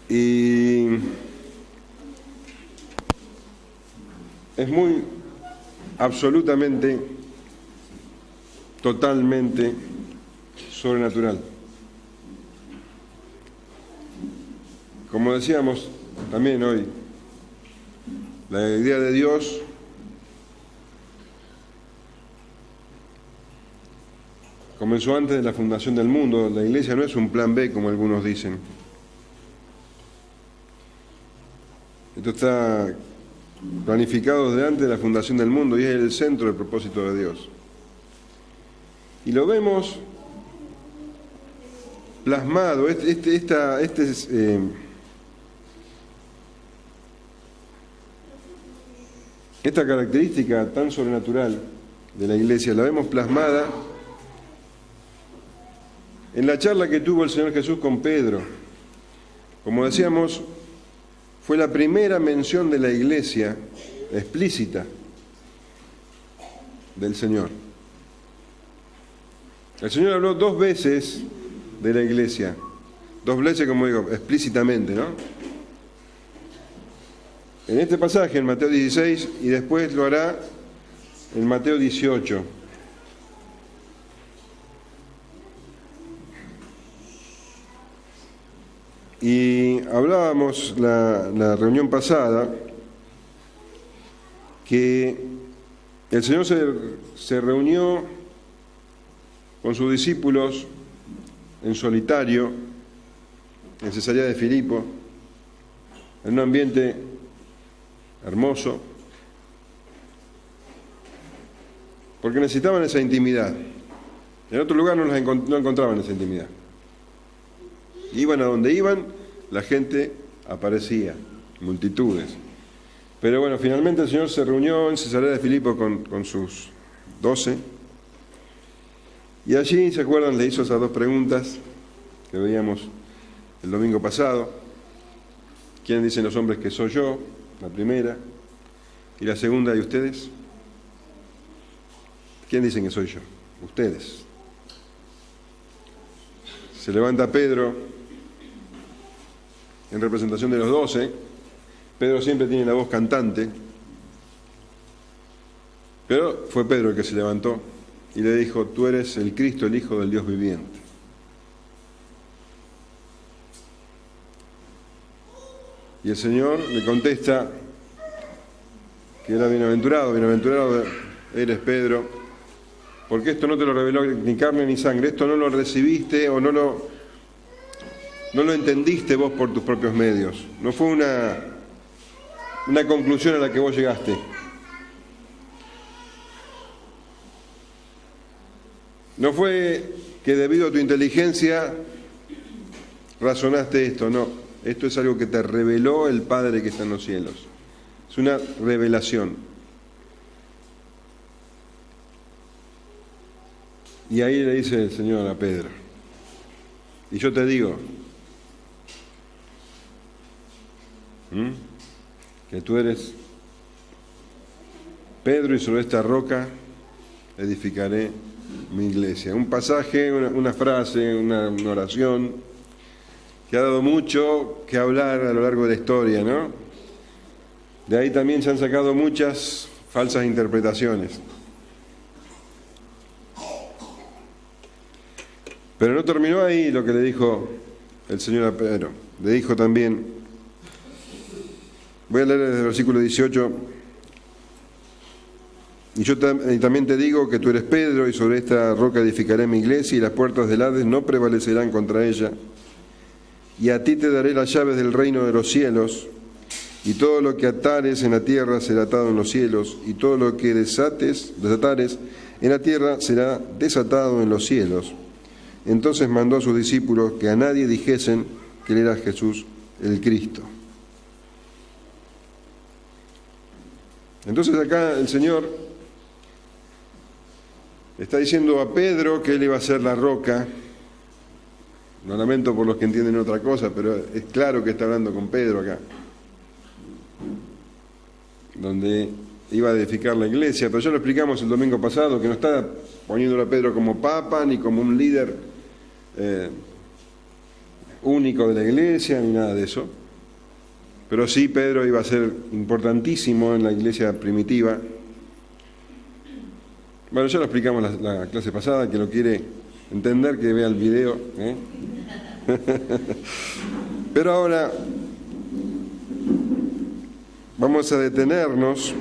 Y es muy, absolutamente, totalmente sobrenatural. Como decíamos también hoy, la idea de Dios comenzó antes de la fundación del mundo. La Iglesia no es un plan B, como algunos dicen. Esto está planificado desde antes de la fundación del mundo y es el centro del propósito de Dios. Y lo vemos plasmado, esta característica tan sobrenatural de la Iglesia, la vemos plasmada en la charla que tuvo el Señor Jesús con Pedro. Como decíamos, fue la primera mención de la Iglesia explícita del Señor. El Señor habló 2 veces de la Iglesia, 2 veces, como digo, explícitamente, ¿no? En este pasaje, en Mateo 16, y después lo hará en Mateo 18. Y hablábamos la reunión pasada que el Señor se reunió con sus discípulos en solitario en Cesarea de Filipo, en un ambiente hermoso, porque necesitaban esa intimidad. En otro lugar no encontraban esa intimidad. Iban a donde iban, la gente aparecía, multitudes. Pero bueno, finalmente el Señor se reunió en Cesarea de Filipo con sus 12. Y allí, ¿se acuerdan? Le hizo esas 2 preguntas que veíamos el domingo pasado. ¿Quién dicen los hombres que soy yo? La primera. Y la segunda, ¿y ustedes? ¿Quién dicen que soy yo? Ustedes. Se levanta Pedro en representación de los 12. Pedro siempre tiene la voz cantante, pero fue Pedro el que se levantó y le dijo: tú eres el Cristo, el Hijo del Dios viviente. Y el Señor le contesta que era bienaventurado eres Pedro, porque esto no te lo reveló ni carne ni sangre, esto no lo recibiste o no lo entendiste vos por tus propios medios, no fue una conclusión a la que vos llegaste. No fue que debido a tu inteligencia razonaste esto, no. Esto es algo que te reveló el Padre que está en los cielos. Es una revelación. Y ahí le dice el Señor a Pedro: y yo te digo que tú eres Pedro, y sobre esta roca edificaré mi iglesia. Un pasaje, una frase, una oración que ha dado mucho que hablar a lo largo de la historia, ¿no? De ahí también se han sacado muchas falsas interpretaciones. Pero no terminó ahí lo que le dijo el Señor a Pedro. Le dijo también, voy a leer desde el versículo 18: y yo también te digo que tú eres Pedro, y sobre esta roca edificaré mi iglesia, y las puertas del Hades no prevalecerán contra ella. Y a ti te daré las llaves del reino de los cielos, y todo lo que atares en la tierra será atado en los cielos, y todo lo que desatares en la tierra será desatado en los cielos. Entonces mandó a sus discípulos que a nadie dijesen que él era Jesús el Cristo. Entonces acá el Señor está diciendo a Pedro que él iba a ser la roca. Lo lamento por los que entienden otra cosa, pero es claro que está hablando con Pedro acá, donde iba a edificar la iglesia. Pero ya lo explicamos el domingo pasado, que no está poniéndolo a Pedro como papa ni como un líder único de la iglesia, ni nada de eso. Pero sí, Pedro iba a ser importantísimo en la iglesia primitiva. Bueno, ya lo explicamos la clase pasada, que lo quiere entender, que vea el video. Pero ahora vamos a detenernos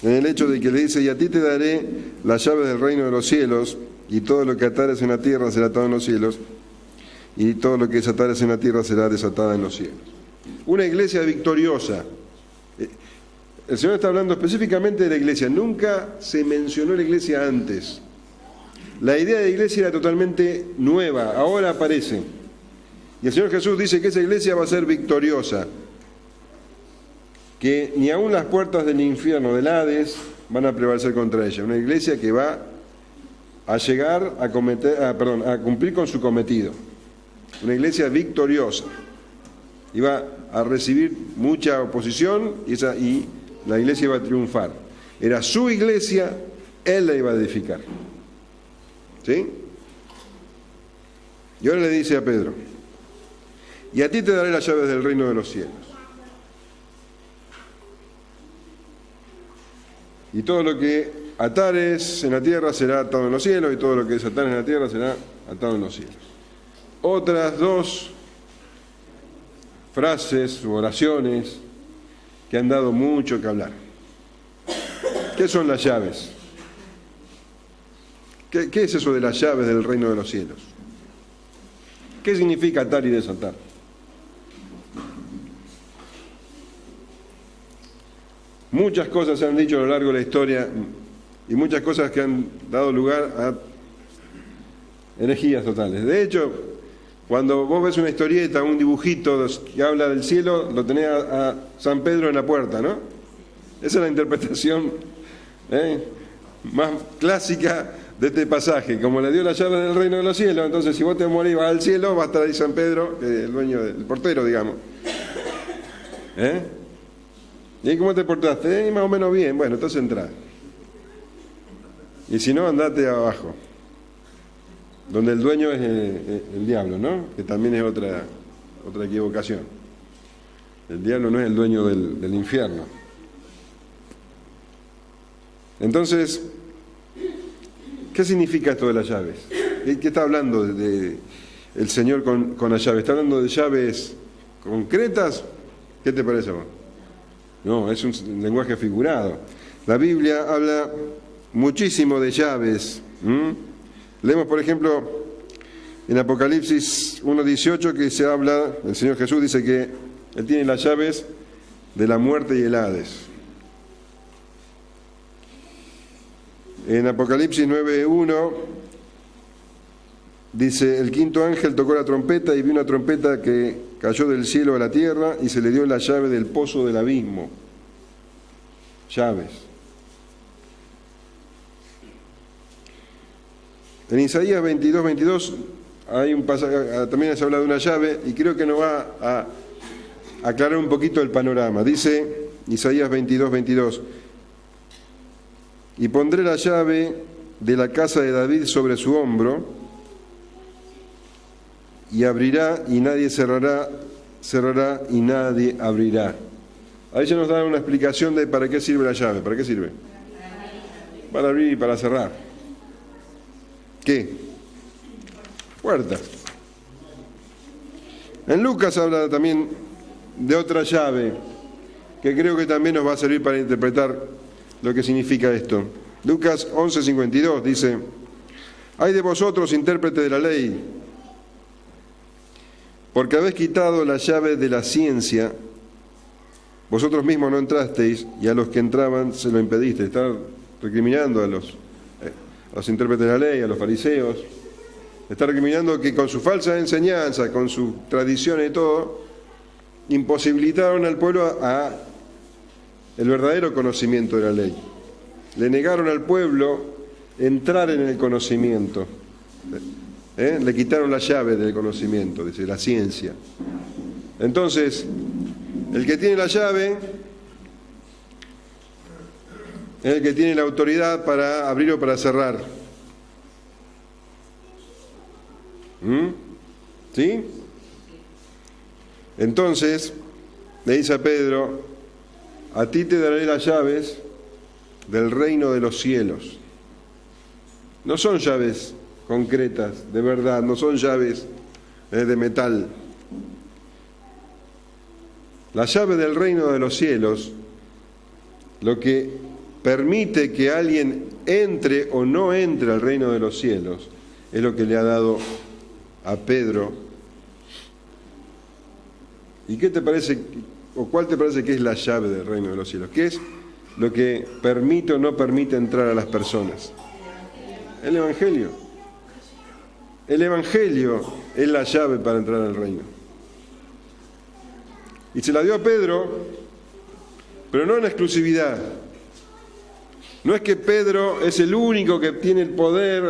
en el hecho de que le dice: y a ti te daré las llaves del reino de los cielos, y todo lo que atares en la tierra será atado en los cielos, y todo lo que desatares en la tierra será desatada en los cielos. Una iglesia victoriosa. El Señor está hablando específicamente de la iglesia. Nunca se mencionó la iglesia antes. La idea de iglesia era totalmente nueva, ahora aparece. Y el Señor Jesús dice que esa iglesia va a ser victoriosa, que ni aun las puertas del infierno, del Hades, van a prevalecer contra ella. Una iglesia que va a llegar a cumplir con su cometido. Una iglesia victoriosa. Y va a recibir mucha oposición y la iglesia va a triunfar. Era su iglesia, Él la iba a edificar. ¿Sí? Y ahora le dice a Pedro: y a ti te daré las llaves del reino de los cielos. Y todo lo que atares en la tierra será atado en los cielos, y todo lo que desatares en la tierra será atado en los cielos. Otras dos frases u oraciones que han dado mucho que hablar. ¿Qué son las llaves? ¿Qué es eso de las llaves del reino de los cielos? ¿Qué significa atar y desatar? Muchas cosas se han dicho a lo largo de la historia y muchas cosas que han dado lugar a herejías totales. De hecho, cuando vos ves una historieta, un dibujito que habla del cielo, lo tenés a San Pedro en la puerta, ¿no? Esa es la interpretación más clásica de este pasaje. Como le dio la llave del reino de los cielos, entonces si vos te morís y vas al cielo, va a estar ahí San Pedro, el dueño del portero, digamos. ¿Y cómo te portaste? Más o menos bien. Bueno, entonces entrá. Y si no, andate abajo, donde el dueño es el diablo, ¿no? Que también es otra equivocación. El diablo no es el dueño del infierno. Entonces, ¿qué significa esto de las llaves? ¿Qué está hablando el Señor con las llaves? ¿Está hablando de llaves concretas? ¿Qué te parece a vos? No, es un lenguaje figurado. La Biblia habla muchísimo de llaves. Leemos, por ejemplo, en Apocalipsis 1:18 que se habla, el Señor Jesús dice que Él tiene las llaves de la muerte y el Hades. En Apocalipsis 9:1 dice: el quinto ángel tocó la trompeta y vi una trompeta que cayó del cielo a la tierra y se le dio la llave del pozo del abismo. Llaves. En Isaías 22:22 hay un pasaje, también se habla de una llave y creo que nos va a aclarar un poquito el panorama. Dice Isaías 22:22: y pondré la llave de la casa de David sobre su hombro, y abrirá y nadie cerrará, cerrará y nadie abrirá. Ahí ya nos dan una explicación de para qué sirve la llave. ¿Para qué sirve? Para abrir y para cerrar. ¿Qué? Puertas. En Lucas habla también de otra llave que creo que también nos va a servir para interpretar lo que significa esto. Lucas 11:52 dice: ay de vosotros, intérpretes de la ley, porque habéis quitado la llave de la ciencia, vosotros mismos no entrasteis, y a los que entraban se lo impediste. Está recriminando a los intérpretes de la ley, a los fariseos. Está recriminando que con su falsa enseñanza, con su tradición y todo, imposibilitaron al pueblo a el verdadero conocimiento de la ley. Le negaron al pueblo entrar en el conocimiento. Le quitaron la llave del conocimiento, dice, la ciencia. Entonces, el que tiene la llave es el que tiene la autoridad para abrir o para cerrar. ¿Sí? Entonces, le dice a Pedro, a ti te daré las llaves del reino de los cielos. No son llaves concretas, de verdad, no son llaves de metal. La llave del reino de los cielos, lo que permite que alguien entre o no entre al reino de los cielos, es lo que le ha dado a Pedro. ¿Y qué te parece, o cuál te parece que es la llave del reino de los cielos? ¿Qué es lo que permite o no permite entrar a las personas? El Evangelio. El Evangelio es la llave para entrar al reino. Y se la dio a Pedro, pero no en exclusividad. No es que Pedro es el único que tiene el poder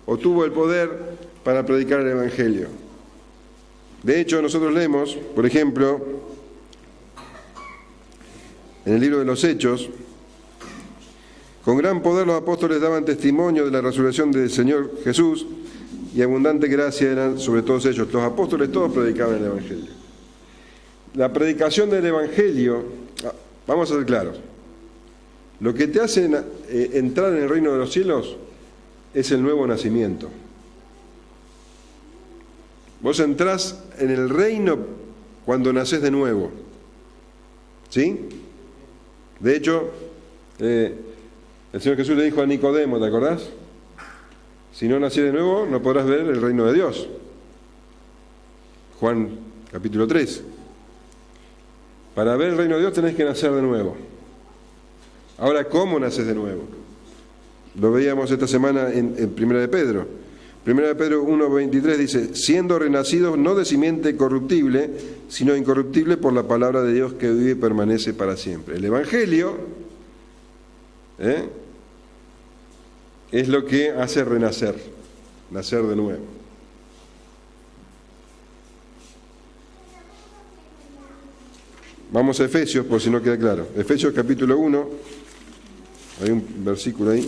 o tuvo el poder para predicar el Evangelio. De hecho, nosotros leemos, por ejemplo, en el libro de los Hechos, con gran poder los apóstoles daban testimonio de la resurrección del Señor Jesús y abundante gracia eran sobre todos ellos. Los apóstoles todos predicaban el Evangelio. La predicación del Evangelio, vamos a ser claros, lo que te hace entrar en el reino de los cielos es el nuevo nacimiento. Vos entrás en el reino cuando nacés de nuevo. ¿Sí? De hecho, el Señor Jesús le dijo a Nicodemo, ¿te acordás? Si no nacieres de nuevo, no podrás ver el reino de Dios. Juan capítulo 3. Para ver el reino de Dios tenés que nacer de nuevo. Ahora, ¿cómo naces de nuevo? Lo veíamos esta semana en Primera de Pedro. Primera de Pedro 1:23 dice, siendo renacidos no de simiente corruptible, sino incorruptible por la palabra de Dios que vive y permanece para siempre. El Evangelio es lo que hace renacer, nacer de nuevo. Vamos a Efesios, por si no queda claro. Efesios capítulo 1, hay un versículo ahí.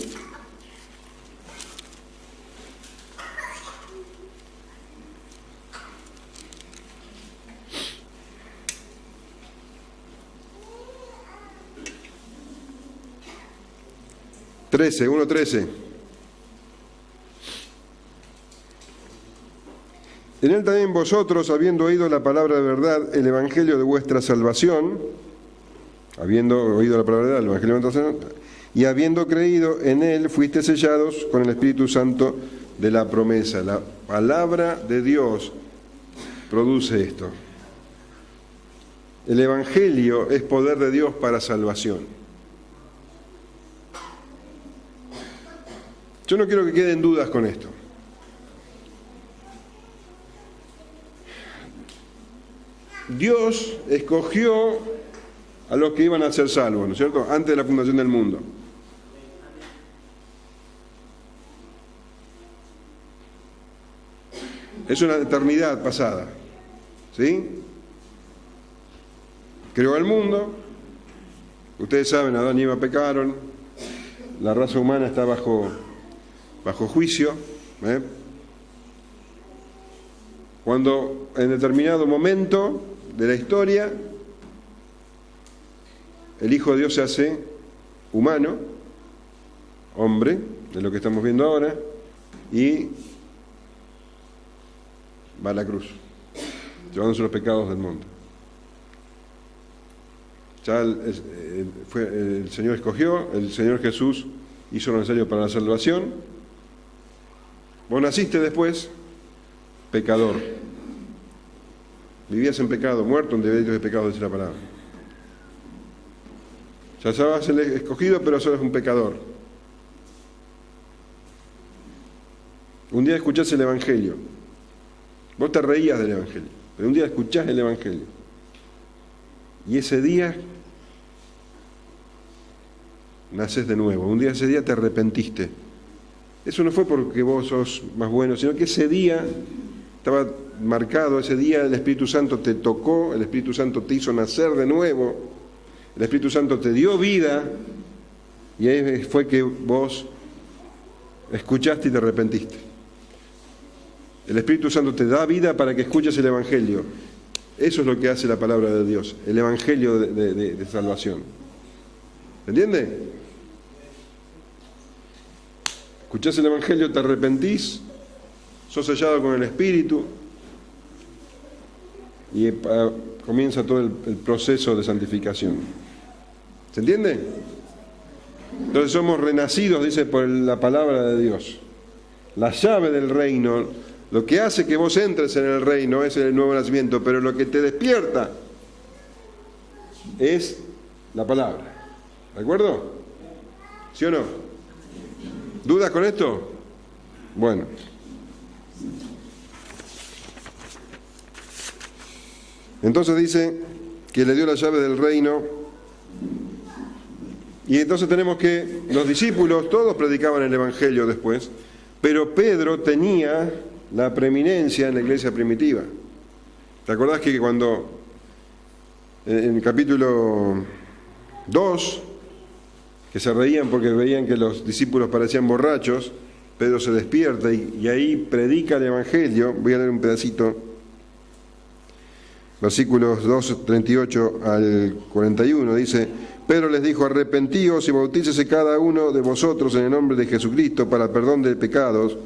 Trece, 1:13. En él también vosotros, habiendo oído la palabra de verdad, el evangelio de vuestra salvación, habiendo oído la palabra de verdad, el evangelio de vuestra salvación, y habiendo creído en él, fuiste sellados con el Espíritu Santo de la promesa. La palabra de Dios produce esto. El evangelio es poder de Dios para salvación. Yo no quiero que queden dudas con esto. Dios escogió a los que iban a ser salvos, ¿no es cierto?, antes de la fundación del mundo. Es una eternidad pasada, ¿sí? Creó el mundo, ustedes saben, Adán y Eva pecaron, la raza humana está bajo juicio, Cuando en determinado momento de la historia el Hijo de Dios se hace humano, hombre, de lo que estamos viendo ahora, y va a la cruz, llevándose los pecados del mundo. Ya el Señor escogió, el Señor Jesús hizo lo necesario para la salvación. Vos naciste después pecador. Vivías en pecado, muerto en delitos de pecado, dice la palabra. Ya estabas escogido, pero sos un pecador. Un día escuchás el Evangelio. Vos te reías del Evangelio, pero un día escuchás el Evangelio. Y ese día nacés de nuevo. Un día, ese día te arrepentiste. Eso no fue porque vos sos más bueno, sino que ese día estaba marcado, ese día el Espíritu Santo te tocó, el Espíritu Santo te hizo nacer de nuevo, el Espíritu Santo te dio vida, y ahí fue que vos escuchaste y te arrepentiste. El Espíritu Santo te da vida para que escuches el Evangelio. Eso es lo que hace la palabra de Dios, el evangelio de salvación. ¿Se entiende? Escuchás el evangelio, te arrepentís, sos sellado con el Espíritu y comienza todo el proceso de santificación. ¿Se entiende? Entonces somos renacidos, dice, por la palabra de Dios. La llave del reino, lo que hace que vos entres en el reino es el nuevo nacimiento, pero lo que te despierta es la palabra. ¿De acuerdo? ¿Sí o no? ¿Dudas con esto? Bueno. Entonces dice que le dio la llave del reino. Y entonces tenemos que los discípulos, todos predicaban el evangelio después, pero Pedro tenía la preeminencia en la iglesia primitiva. ¿Te acordás que cuando en el capítulo 2, que se reían porque veían que los discípulos parecían borrachos, Pedro se despierta y ahí predica el evangelio? Voy a leer un pedacito, versículos 2, 38 al 41, dice: Pedro les dijo: arrepentíos y bautícese cada uno de vosotros en el nombre de Jesucristo para perdón de pecados,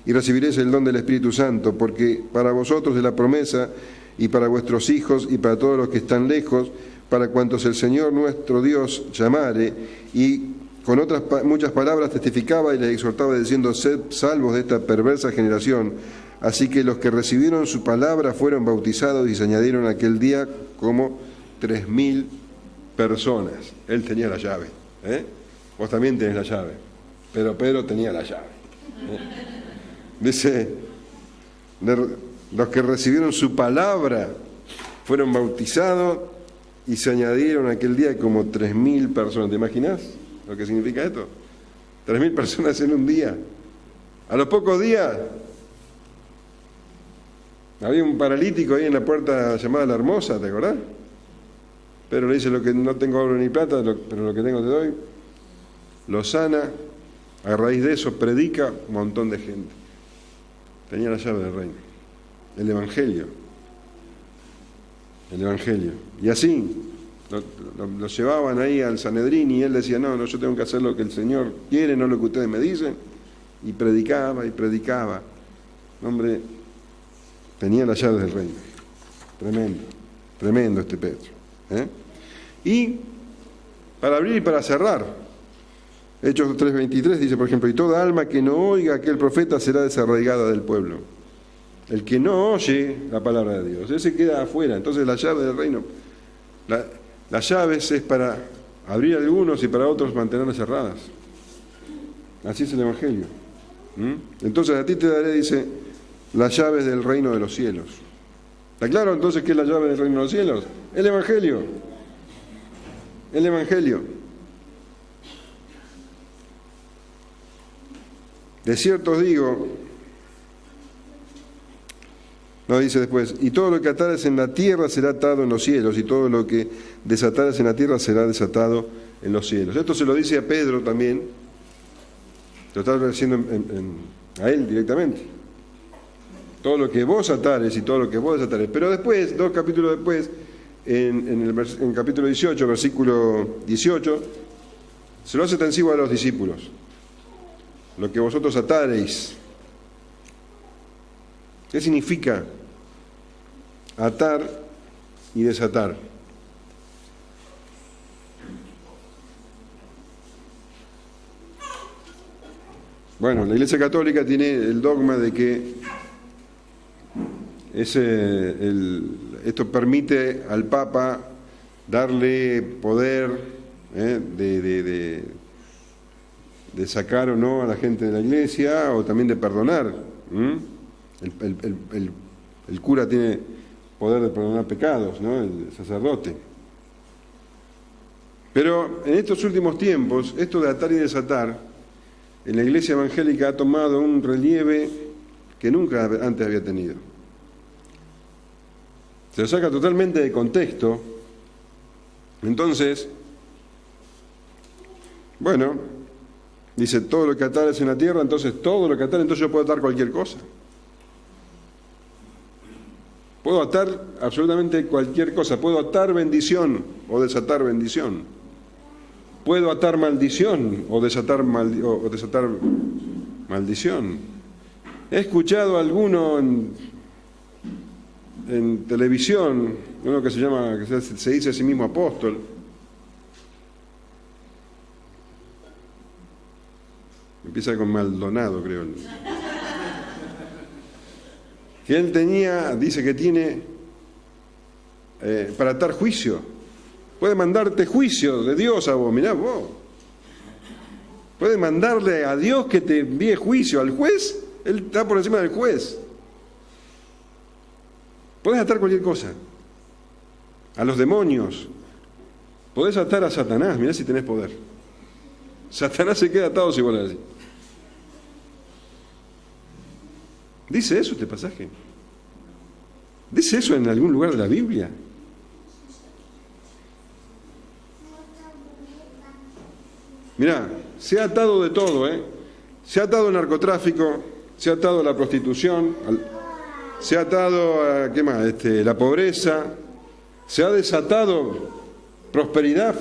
y recibiréis el don del Espíritu Santo, porque para vosotros es la promesa, y para vuestros hijos, y para todos los que están lejos, para cuantos el Señor nuestro Dios llamare. Y con otras muchas palabras testificaba y les exhortaba diciendo: sed salvos de esta perversa generación. Así que los que recibieron su palabra fueron bautizados y se añadieron aquel día como 3.000 personas. Él tenía la llave, ¿eh? Vos también tenés la llave, pero Pedro tenía la llave, ¿eh? Dice, los que recibieron su palabra fueron bautizados y se añadieron aquel día como 3.000 personas. ¿Te imaginas lo que significa esto? 3.000 personas en un día. A los pocos días había un paralítico ahí en la puerta llamada La Hermosa, ¿te acordás? Pero le dice: lo que no tengo oro ni plata, pero lo que tengo te doy. Lo sana, a raíz de eso predica un montón de gente. Tenía la llave del reino, el evangelio. El evangelio. Y así lo llevaban ahí al Sanedrín y él decía: no, yo tengo que hacer lo que el Señor quiere, no lo que ustedes me dicen. Y predicaba y predicaba. Hombre, tenía la llave del reino. Tremendo, tremendo este Pedro, ¿eh? Y para abrir y para cerrar, Hechos 3:23 dice, por ejemplo: y toda alma que no oiga a aquel profeta será desarraigada del pueblo. El que no oye la palabra de Dios, ese queda afuera. Entonces la llave del reino, las llaves es para abrir algunos y para otros mantenerlas cerradas. Así es el evangelio. Entonces a ti te daré, dice, las llaves del reino de los cielos. ¿Está claro entonces qué es la llave del reino de los cielos? El evangelio. El evangelio. De cierto os digo, no, dice después: y todo lo que atares en la tierra será atado en los cielos, y todo lo que desatares en la tierra será desatado en los cielos. Esto se lo dice a Pedro también, lo está diciendo a él directamente. Todo lo que vos atares y todo lo que vos desatares. Pero después, 2 capítulos después, en el capítulo 18, versículo 18, se lo hace extensivo a los discípulos. Lo que vosotros atareis. ¿Qué significa atar y desatar? Bueno, la Iglesia Católica tiene el dogma de que esto permite al Papa darle poder de sacar o no a la gente de la Iglesia, o también de perdonar. El cura tiene poder de perdonar pecados, ¿no? El sacerdote. Pero en estos últimos tiempos, esto de atar y desatar, en la Iglesia evangélica ha tomado un relieve que nunca antes había tenido. Se lo saca totalmente de contexto. Entonces, bueno, dice: todo lo que atares en la tierra, entonces todo lo que atares, entonces yo puedo atar cualquier cosa. Puedo atar absolutamente cualquier cosa. Puedo atar bendición o desatar bendición. Puedo atar maldición o desatar maldición. He escuchado a alguno en televisión, uno que se dice a sí mismo apóstol. Empieza con Maldonado, creo. Que él dice que tiene para atar juicio. Puede mandarte juicio de Dios a vos, mirá vos. Puede mandarle a Dios que te envíe juicio al juez, él está por encima del juez. Podés atar cualquier cosa. A los demonios. Podés atar a Satanás, mirá si tenés poder. Satanás se queda atado si vos le decís. ¿Dice eso este pasaje? ¿Dice eso en algún lugar de la Biblia? Mirá, se ha atado de todo, ¿eh? Se ha atado al narcotráfico, se ha atado a la prostitución, se ha atado a, ¿qué más? La pobreza, se ha desatado prosperidad,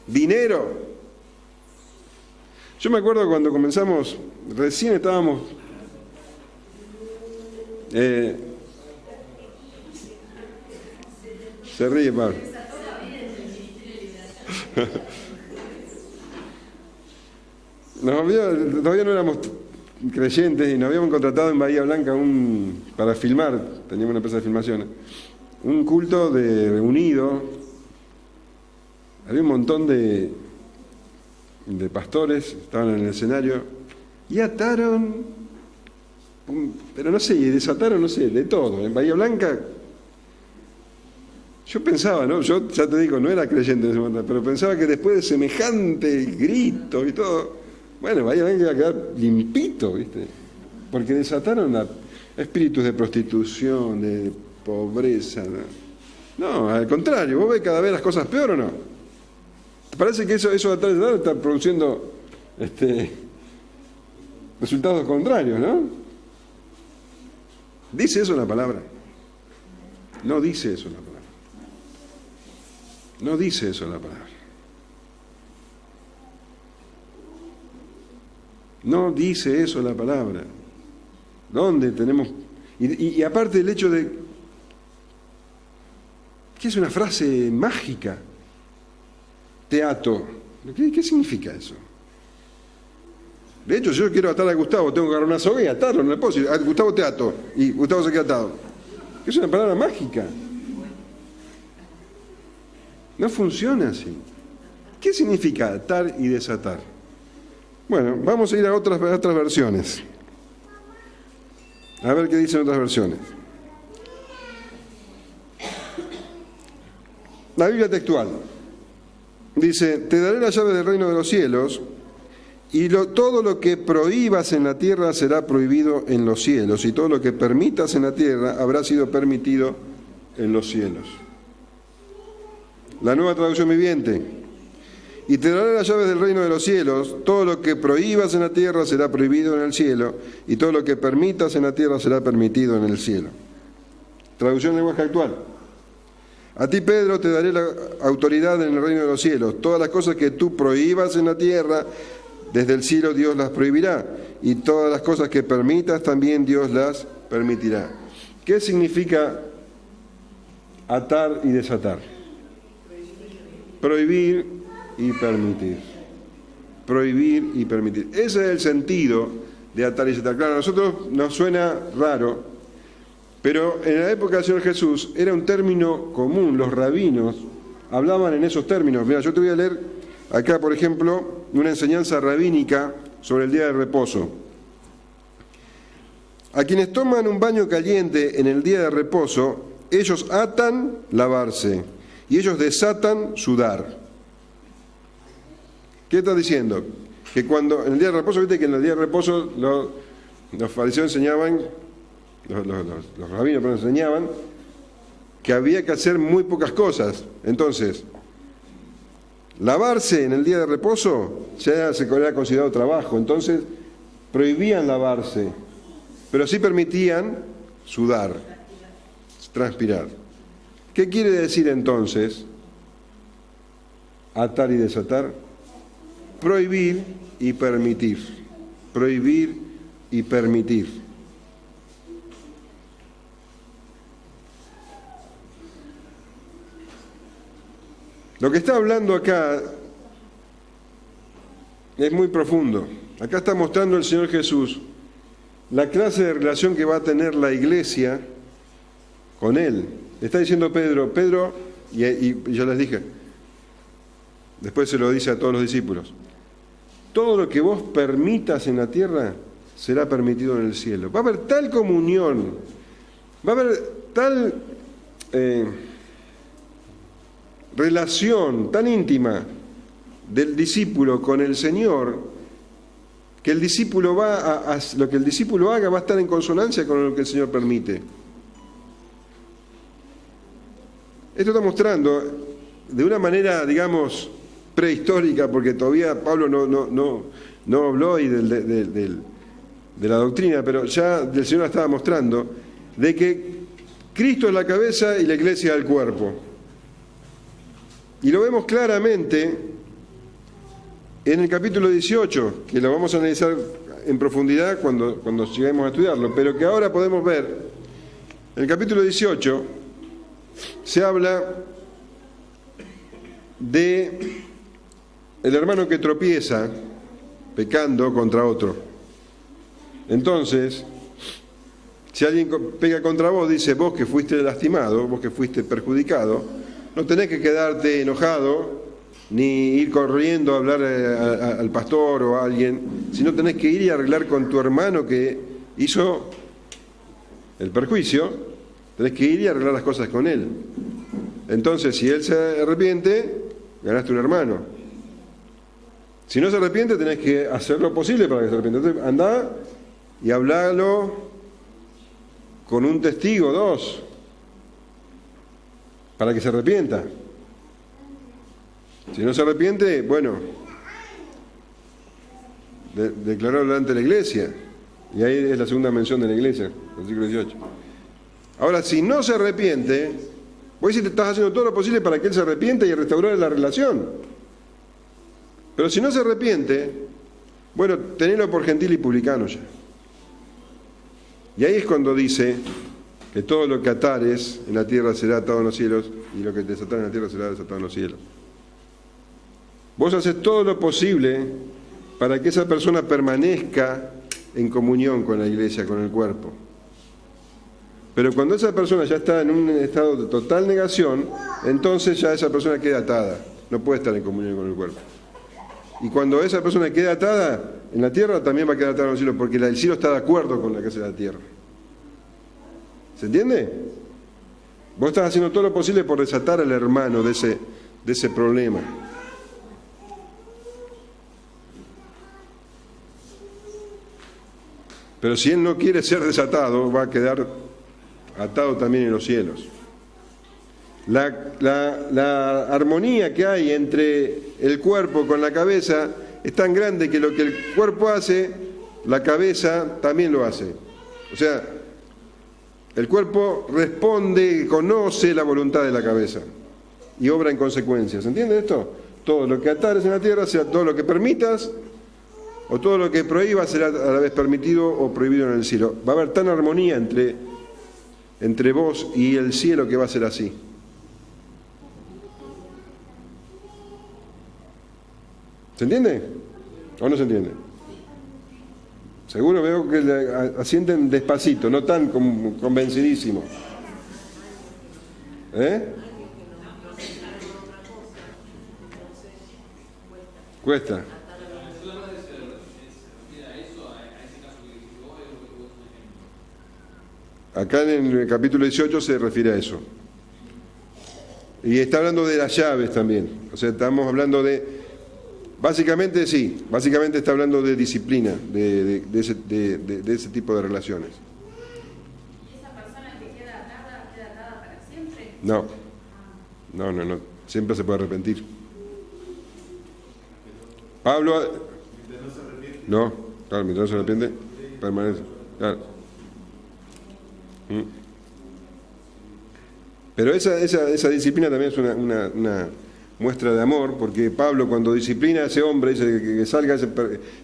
dinero. Yo me acuerdo cuando comenzamos, recién estábamos... se ríe, Pablo. Todavía no éramos creyentes y nos habíamos contratado en Bahía Blanca para filmar, teníamos una empresa de filmación, un culto reunido. Había un montón de pastores, estaban en el escenario y ataron, pero no sé, y desataron, no sé, de todo. En Bahía Blanca, yo pensaba, ¿no? Yo ya te digo, no era creyente en ese momento, pero pensaba que después de semejante grito y todo, bueno, Bahía Blanca iba a quedar limpito, ¿viste? Porque desataron espíritus de prostitución, de pobreza. No, al contrario, ¿vos ves cada vez las cosas peor o no? ¿Te parece que eso de atrás de está produciendo resultados contrarios, no? ¿Dice eso la palabra? No dice eso la palabra. No dice eso la palabra. No dice eso la palabra. ¿Dónde tenemos? Y aparte del hecho de que es una frase mágica. Te ato. ¿Qué significa eso? De hecho, yo quiero atar a Gustavo, tengo que agarrar una soga y atarlo, no le puedo decir, Gustavo te ato, y Gustavo se queda atado. Es una palabra mágica. No funciona así. ¿Qué significa atar y desatar? Bueno, vamos a ir a otras versiones. A ver qué dicen otras versiones. La Biblia textual dice: te daré la llave del reino de los cielos, y todo lo que prohíbas en la tierra será prohibido en los cielos, y todo lo que permitas en la tierra habrá sido permitido en los cielos. La Nueva Traducción Viviente: y te daré las llaves del reino de los cielos, todo lo que prohíbas en la tierra será prohibido en el cielo, y todo lo que permitas en la tierra será permitido en el cielo. Traducción en lenguaje actual: a ti, Pedro, te daré la autoridad en el reino de los cielos. Todas las cosas que tú prohíbas en la tierra, desde el cielo Dios las prohibirá, y todas las cosas que permitas también Dios las permitirá. ¿Qué significa atar y desatar? Prohibir y permitir. Prohibir y permitir. Ese es el sentido de atar y desatar. Claro, a nosotros nos suena raro, pero en la época del Señor Jesús era un término común. Los rabinos hablaban en esos términos. Mira, yo te voy a leer acá, por ejemplo, una enseñanza rabínica sobre el día de reposo. A quienes toman un baño caliente en el día de reposo, ellos atan lavarse y ellos desatan sudar. ¿Qué está diciendo? Que cuando en el día de reposo, viste que en el día de reposo los fariseos enseñaban, los rabinos enseñaban que había que hacer muy pocas cosas. Entonces, lavarse en el día de reposo ya se era considerado trabajo, entonces prohibían lavarse, pero sí permitían sudar. transpirar. ¿Qué quiere decir entonces atar y desatar? Prohibir y permitir. Prohibir y permitir. Lo que está hablando acá es muy profundo. Acá está mostrando el Señor Jesús la clase de relación que va a tener la iglesia con Él. Le está diciendo Pedro, y yo les dije, después se lo dice a todos los discípulos, todo lo que vos permitas en la tierra será permitido en el cielo. Va a haber tal comunión, va a haber tal relación tan íntima del discípulo con el Señor, que el discípulo lo que el discípulo haga va a estar en consonancia con lo que el Señor permite. Esto está mostrando de una manera, digamos, prehistórica, porque todavía Pablo no habló hoy de la doctrina, pero ya el Señor la estaba mostrando, de que Cristo es la cabeza y la iglesia es el cuerpo. Y lo vemos claramente en el capítulo 18, que lo vamos a analizar en profundidad cuando lleguemos a estudiarlo, pero que ahora podemos ver. En el capítulo 18 se habla de el hermano que tropieza pecando contra otro. Entonces, si alguien pega contra vos, dice, vos que fuiste lastimado, vos que fuiste perjudicado, no tenés que quedarte enojado, ni ir corriendo a hablar al pastor o a alguien, sino tenés que ir y arreglar con tu hermano que hizo el perjuicio, tenés que ir y arreglar las cosas con él. Entonces, si él se arrepiente, ganaste un hermano. Si no se arrepiente, tenés que hacer lo posible para que se arrepienta. Entonces, andá y hablalo con un testigo, 2, para que se arrepienta. Si no se arrepiente, bueno, declararlo delante de la iglesia. Y ahí es la segunda mención de la iglesia, versículo 18. Ahora, si no se arrepiente, vos decís que estás haciendo todo lo posible para que él se arrepienta y restaurar la relación. Pero si no se arrepiente, bueno, tenelo por gentil y publicano ya. Y ahí es cuando dice que todo lo que atares en la tierra será atado en los cielos y lo que desatar en la tierra será desatado en los cielos. Vos haces todo lo posible para que esa persona permanezca en comunión con la iglesia, con el cuerpo. Pero cuando esa persona ya está en un estado de total negación, entonces ya esa persona queda atada, no puede estar en comunión con el cuerpo. Y cuando esa persona queda atada en la tierra, también va a quedar atada en el cielo, porque el cielo está de acuerdo con la que hace la tierra. ¿Se entiende? Vos estás haciendo todo lo posible por desatar al hermano de ese problema. Pero si él no quiere ser desatado, va a quedar atado también en los cielos. La armonía que hay entre el cuerpo con la cabeza es tan grande que lo que el cuerpo hace, la cabeza también lo hace. O sea, el cuerpo responde, conoce la voluntad de la cabeza y obra en consecuencia. ¿Se entiende esto? Todo lo que atares en la tierra, sea todo lo que permitas, o todo lo que prohíbas será a la vez permitido o prohibido en el cielo. Va a haber tan armonía entre vos y el cielo que va a ser así. ¿Se entiende? ¿O no se entiende? Seguro veo que le asienten despacito, no tan convencidísimo. Cuesta. Acá en el capítulo 18 se refiere a eso. Y está hablando de las llaves también. O sea, estamos hablando de... Básicamente está hablando de disciplina, de ese tipo de relaciones. ¿Y esa persona que queda atada para siempre? No. Siempre se puede arrepentir. Pablo... No, claro, mientras no se arrepiente, permanece. Claro. Pero esa disciplina también es una muestra de amor, porque Pablo cuando disciplina a ese hombre, dice que salga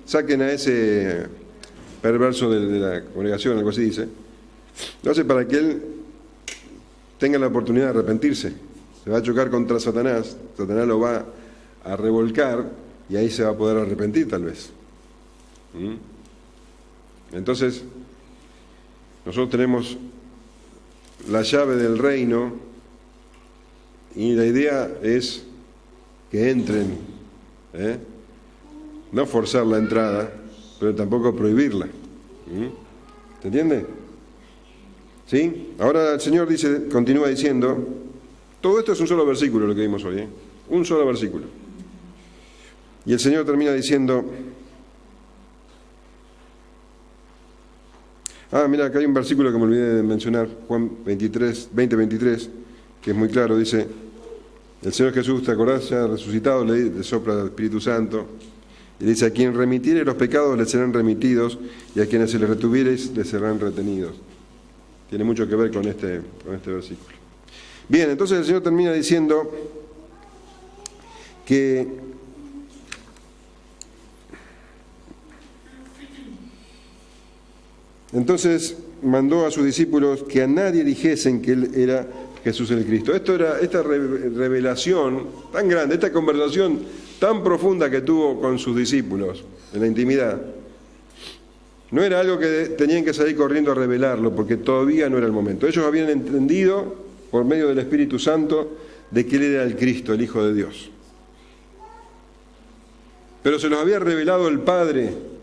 saquen a ese perverso de la congregación, algo así dice, lo hace para que él tenga la oportunidad de arrepentirse. Se va a chocar contra Satanás lo va a revolcar y ahí se va a poder arrepentir tal vez. Entonces, nosotros tenemos la llave del reino y la idea es que entren, no forzar la entrada, pero tampoco prohibirla. ¿Se entiende? ¿Sí? Ahora el Señor continúa diciendo, todo esto es un solo versículo lo que vimos hoy, un solo versículo. Y el Señor termina diciendo, mira, acá hay un versículo que me olvidé de mencionar, Juan 20:23, que es muy claro, dice, el Señor Jesús, ¿te acordás? Ya resucitado, le sopla el Espíritu Santo, y dice, a quien remitiere los pecados les serán remitidos, y a quienes se les retuviereis les serán retenidos. Tiene mucho que ver con este versículo. Bien, entonces el Señor termina diciendo que entonces mandó a sus discípulos que a nadie dijesen que Él era Jesús el Cristo. Esta revelación tan grande, esta conversación tan profunda que tuvo con sus discípulos en la intimidad, no era algo que tenían que salir corriendo a revelarlo, porque todavía no era el momento. Ellos habían entendido, por medio del Espíritu Santo, de que Él era el Cristo, el Hijo de Dios. Pero se los había revelado el Padre.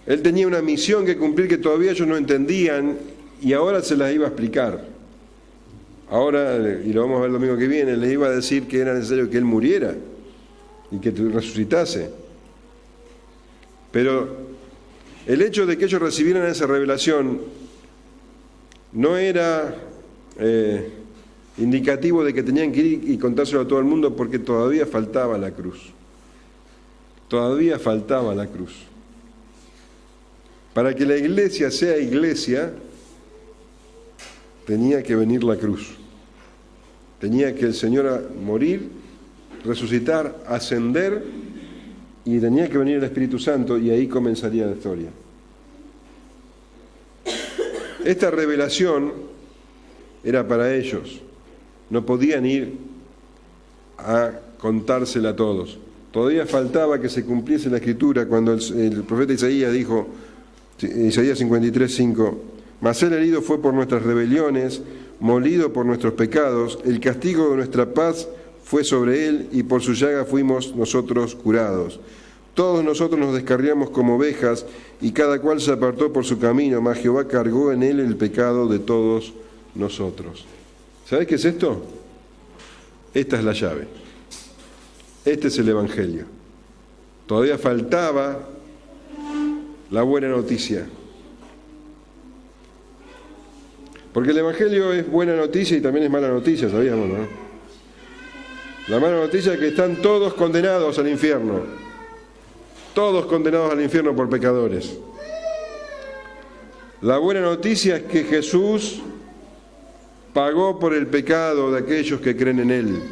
Él tenía una misión que cumplir que todavía ellos no entendían y ahora se las iba a explicar. Ahora, y lo vamos a ver el domingo que viene, les iba a decir que era necesario que Él muriera y que resucitase. Pero el hecho de que ellos recibieran esa revelación no era indicativo de que tenían que ir y contárselo a todo el mundo, porque todavía faltaba la cruz. Todavía faltaba la cruz. Para que la iglesia sea iglesia, tenía que venir la cruz. Tenía que el Señor morir, resucitar, ascender, y tenía que venir el Espíritu Santo, y ahí comenzaría la historia. Esta revelación era para ellos. No podían ir a contársela a todos. Todavía faltaba que se cumpliese la Escritura cuando el profeta Isaías dijo, Isaías 53:5, mas Él herido fue por nuestras rebeliones, molido por nuestros pecados, el castigo de nuestra paz fue sobre Él, y por su llaga fuimos nosotros curados. Todos nosotros nos descarriamos como ovejas, y cada cual se apartó por su camino, mas Jehová cargó en Él el pecado de todos nosotros. ¿Sabés qué es esto? Esta es la llave. Este es el Evangelio. Todavía faltaba la buena noticia. Porque el Evangelio es buena noticia y también es mala noticia, ¿sabíamos, no? La mala noticia es que están todos condenados al infierno. Todos condenados al infierno por pecadores. La buena noticia es que Jesús pagó por el pecado de aquellos que creen en Él.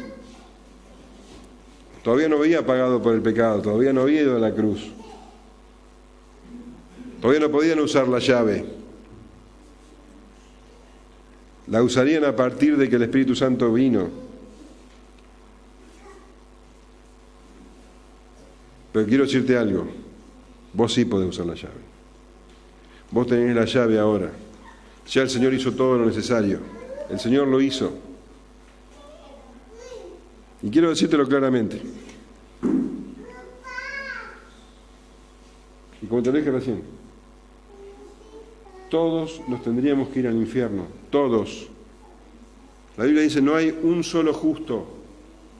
Todavía no había pagado por el pecado, todavía no había ido a la cruz. Todavía no podían usar la llave. La usarían a partir de que el Espíritu Santo vino. Pero quiero decirte algo. Vos sí podés usar la llave. Vos tenés la llave ahora. Ya el Señor hizo todo lo necesario. El Señor lo hizo. Y quiero decírtelo claramente. Y como te lo dije recién, todos nos tendríamos que ir al infierno. Todos. La Biblia dice, no hay un solo justo.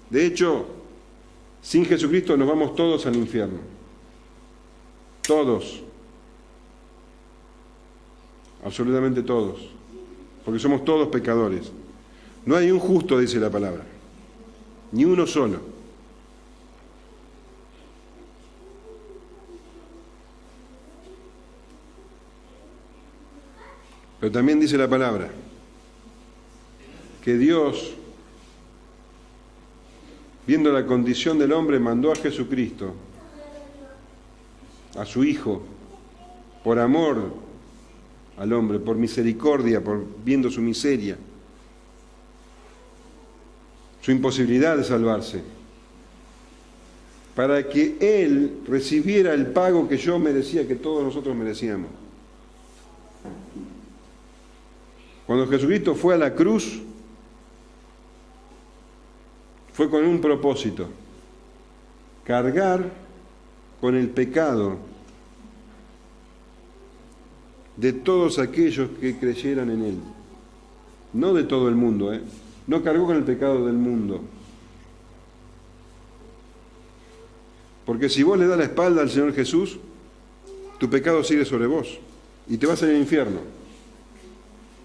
De hecho, sin Jesucristo nos vamos todos al infierno. Todos. Absolutamente todos. Porque somos todos pecadores. No hay un justo, dice la palabra. Ni uno solo. Pero también dice la palabra que Dios, viendo la condición del hombre, mandó a Jesucristo, a su Hijo, por amor al hombre, por misericordia, por viendo su miseria, su imposibilidad de salvarse, para que Él recibiera el pago que yo merecía, que todos nosotros merecíamos. Cuando Jesucristo fue a la cruz, fue con un propósito: cargar con el pecado de todos aquellos que creyeran en Él. No de todo el mundo, No cargó con el pecado del mundo. Porque si vos le das la espalda al Señor Jesús, tu pecado sigue sobre vos y te vas al infierno.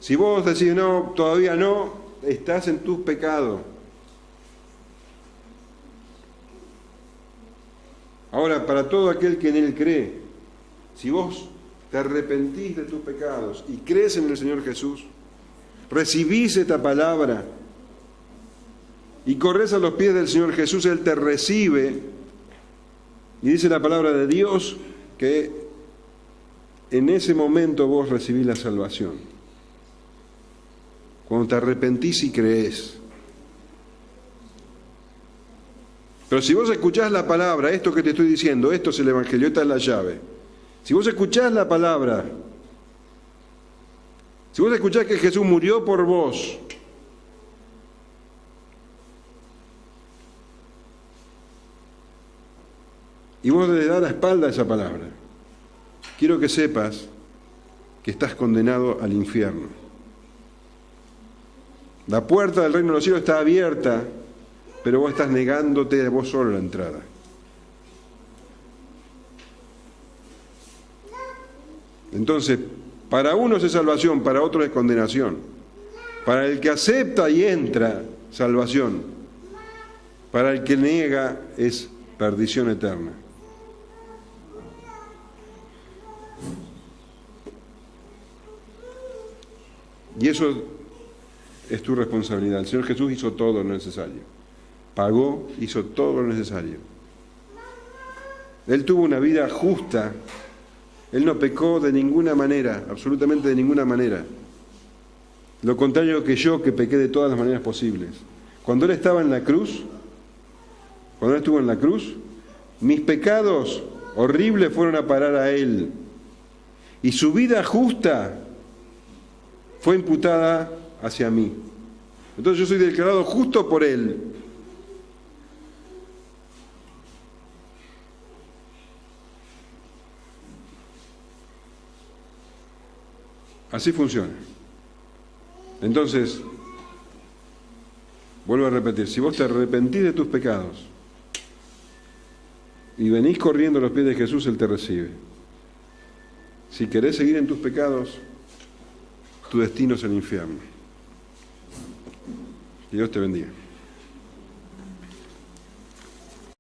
Si vos decís, no, todavía no, estás en tus pecados. Ahora, para todo aquel que en Él cree, si vos te arrepentís de tus pecados y crees en el Señor Jesús, recibís esta palabra y corres a los pies del Señor Jesús, Él te recibe, y dice la palabra de Dios que en ese momento vos recibís la salvación. Cuando te arrepentís y crees. Pero si vos escuchás la palabra, esto que te estoy diciendo, esto es el Evangelio, esta es la llave. Si vos escuchás la palabra, si vos escuchás que Jesús murió por vos, y vos le das la espalda a esa palabra, quiero que sepas que estás condenado al infierno. La puerta del reino de los cielos está abierta, pero vos estás negándote a vos solo la entrada. Entonces, para unos es salvación, para otros es condenación. Para el que acepta y entra, salvación. Para el que niega es perdición eterna. Y eso es tu responsabilidad. El Señor Jesús hizo todo lo necesario. Pagó, hizo todo lo necesario. Él tuvo una vida justa. Él no pecó de ninguna manera, absolutamente de ninguna manera. Lo contrario que yo, que pequé de todas las maneras posibles. Cuando Él estaba en la cruz, cuando Él estuvo en la cruz, mis pecados horribles fueron a parar a Él. Y su vida justa fue imputada hacia mí. Entonces yo soy declarado justo por Él. Así funciona. Entonces, vuelvo a repetir, si vos te arrepentís de tus pecados y venís corriendo a los pies de Jesús, Él te recibe. Si querés seguir en tus pecados, tu destino es el infierno. Que Dios te bendiga.